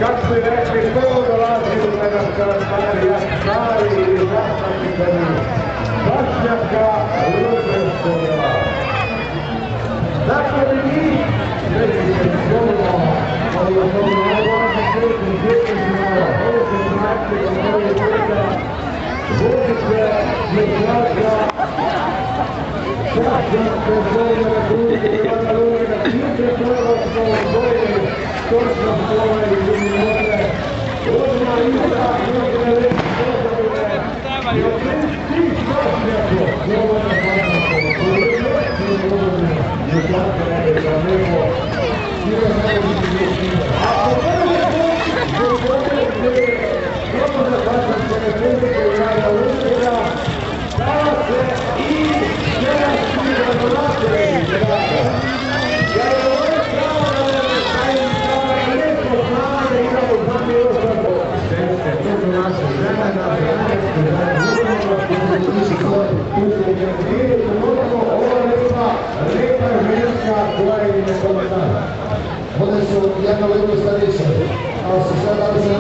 kako ste rekli, to dolazi u mene karakter, jak stari ili zastavljeni Bašnjaka Luževskoga. Dakle, mi nećete slobodno, ali o tome najvažno sretni djetećima, ovo se znači da moji vrta, vodice, mjeđača, Bašnjaka Zovina, Ivana Lugina, Kjuke Hrvatsko, Zovina, Točno Zovina i Ljubimone, Odma Ista, Ljubine, Leći, Zovine, i od svih Bašnjaka, Zovina, One su jedna lijepa starića, ali su sve da bi se